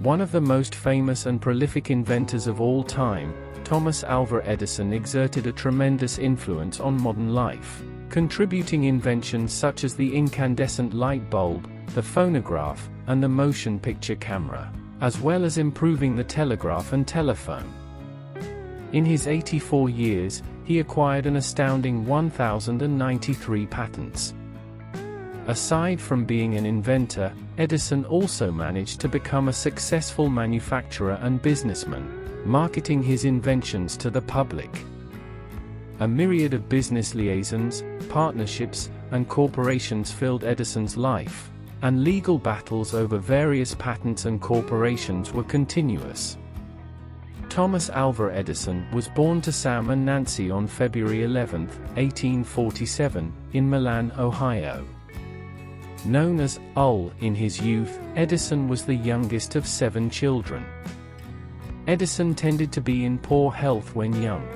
One of the most famous and prolific inventors of all time, Thomas Alva Edison exerted a tremendous influence on modern life, contributing inventions such as the incandescent light bulb, the phonograph, and the motion picture camera, as well as improving the telegraph and telephone. In his 84 years, he acquired an astounding 1,093 patents. Aside from being an inventor, Edison also managed to become a successful manufacturer and businessman, marketing his inventions to the public. A myriad of business liaisons, partnerships, and corporations filled Edison's life, and legal battles over various patents and corporations were continuous. Thomas Alva Edison was born to Sam and Nancy on February 11, 1847, in Milan, Ohio. Known as Ul in his youth, Edison was the youngest of 7 children. Edison tended to be in poor health when young.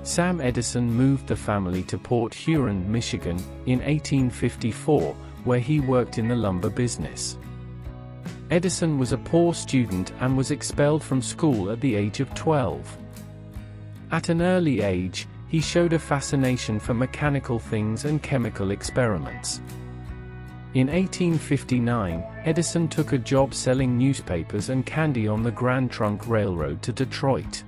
Sam Edison moved the family to Port Huron, Michigan, in 1854, where he worked in the lumber business. Edison was a poor student and was expelled from school at the age of 12. At an early age, he showed a fascination for mechanical things and chemical experiments. In 1859, Edison took a job selling newspapers and candy on the Grand Trunk Railroad to Detroit.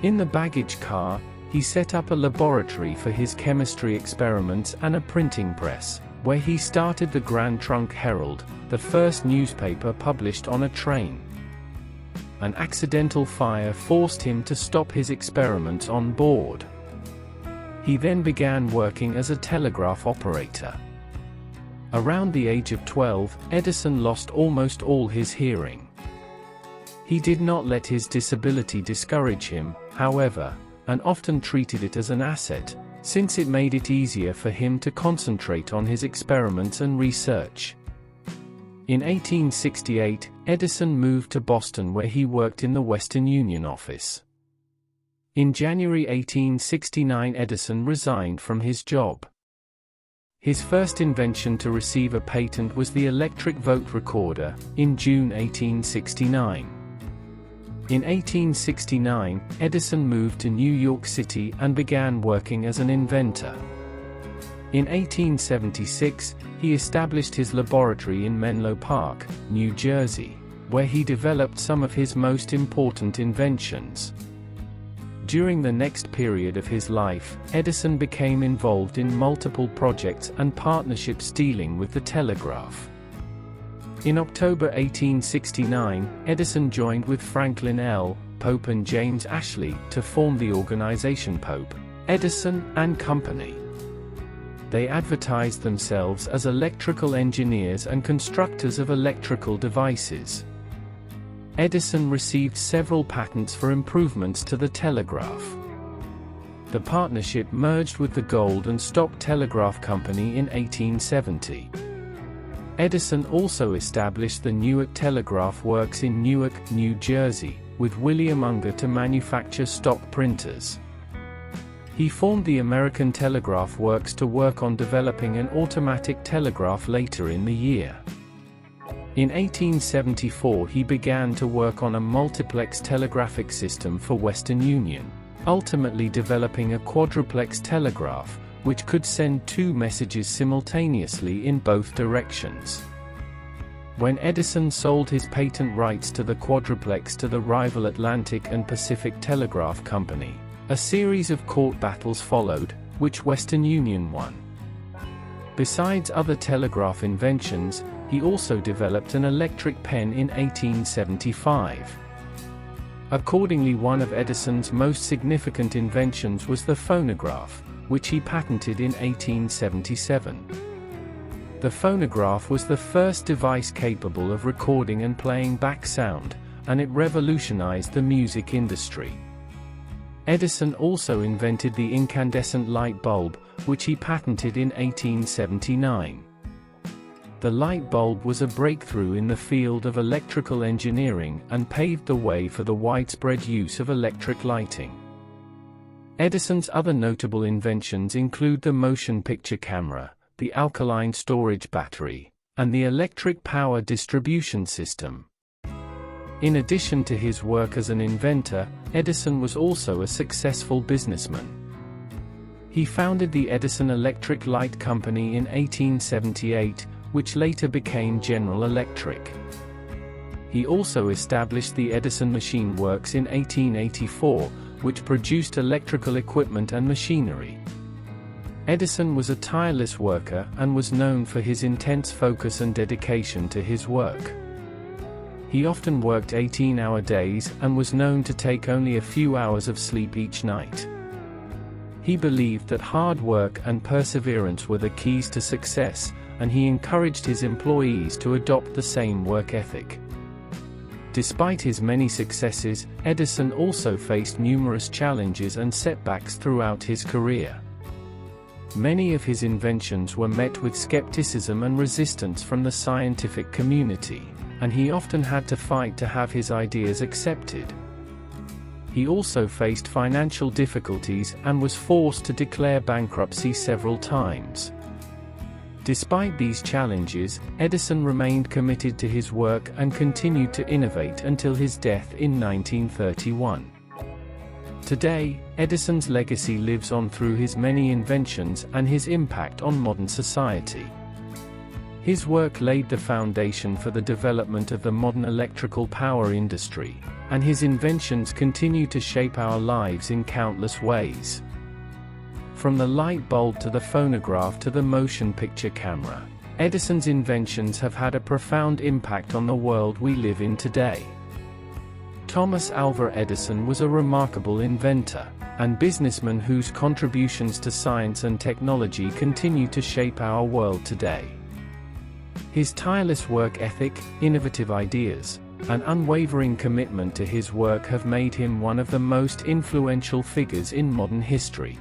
In the baggage car, he set up a laboratory for his chemistry experiments and a printing press, where he started the Grand Trunk Herald, the first newspaper published on a train. An accidental fire forced him to stop his experiments on board. He then began working as a telegraph operator. Around the age of 12, Edison lost almost all his hearing. He did not let his disability discourage him, however, and often treated it as an asset, since it made it easier for him to concentrate on his experiments and research. In 1868, Edison moved to Boston, where he worked in the Western Union office. In January 1869, Edison resigned from his job. His first invention to receive a patent was the electric vote recorder, in June 1869. In 1869, Edison moved to New York City and began working as an inventor. In 1876, he established his laboratory in Menlo Park, New Jersey, where he developed some of his most important inventions. During the next period of his life, Edison became involved in multiple projects and partnerships dealing with the telegraph. In October 1869, Edison joined with Franklin L. Pope and James Ashley to form the organization Pope, Edison and Company. They advertised themselves as electrical engineers and constructors of electrical devices. Edison received several patents for improvements to the telegraph. The partnership merged with the Gold and Stock Telegraph Company in 1870. Edison also established the Newark Telegraph Works in Newark, New Jersey, with William Unger to manufacture stock printers. He formed the American Telegraph Works to work on developing an automatic telegraph later in the year. In 1874, he began to work on a multiplex telegraphic system for Western Union, ultimately developing a quadruplex telegraph, which could send 2 messages simultaneously in both directions. When Edison sold his patent rights to the quadruplex to the rival Atlantic and Pacific Telegraph Company, a series of court battles followed, which Western Union won. Besides other telegraph inventions, he also developed an electric pen in 1875. Accordingly, one of Edison's most significant inventions was the phonograph, which he patented in 1877. The phonograph was the first device capable of recording and playing back sound, and it revolutionized the music industry. Edison also invented the incandescent light bulb, which he patented in 1879. The light bulb was a breakthrough in the field of electrical engineering and paved the way for the widespread use of electric lighting. Edison's other notable inventions include the motion picture camera, the alkaline storage battery, and the electric power distribution system. In addition to his work as an inventor, Edison was also a successful businessman. He founded the Edison Electric Light Company in 1878, which later became General Electric. He also established the Edison Machine Works in 1884, which produced electrical equipment and machinery. Edison was a tireless worker and was known for his intense focus and dedication to his work. He often worked 18-hour days and was known to take only a few hours of sleep each night. He believed that hard work and perseverance were the keys to success, and he encouraged his employees to adopt the same work ethic. Despite his many successes, Edison also faced numerous challenges and setbacks throughout his career. Many of his inventions were met with skepticism and resistance from the scientific community, and he often had to fight to have his ideas accepted. He also faced financial difficulties and was forced to declare bankruptcy several times. Despite these challenges, Edison remained committed to his work and continued to innovate until his death in 1931. Today, Edison's legacy lives on through his many inventions and his impact on modern society. His work laid the foundation for the development of the modern electrical power industry, and his inventions continue to shape our lives in countless ways. From the light bulb to the phonograph to the motion picture camera, Edison's inventions have had a profound impact on the world we live in today. Thomas Alva Edison was a remarkable inventor and businessman whose contributions to science and technology continue to shape our world today. His tireless work ethic, innovative ideas, and unwavering commitment to his work have made him one of the most influential figures in modern history.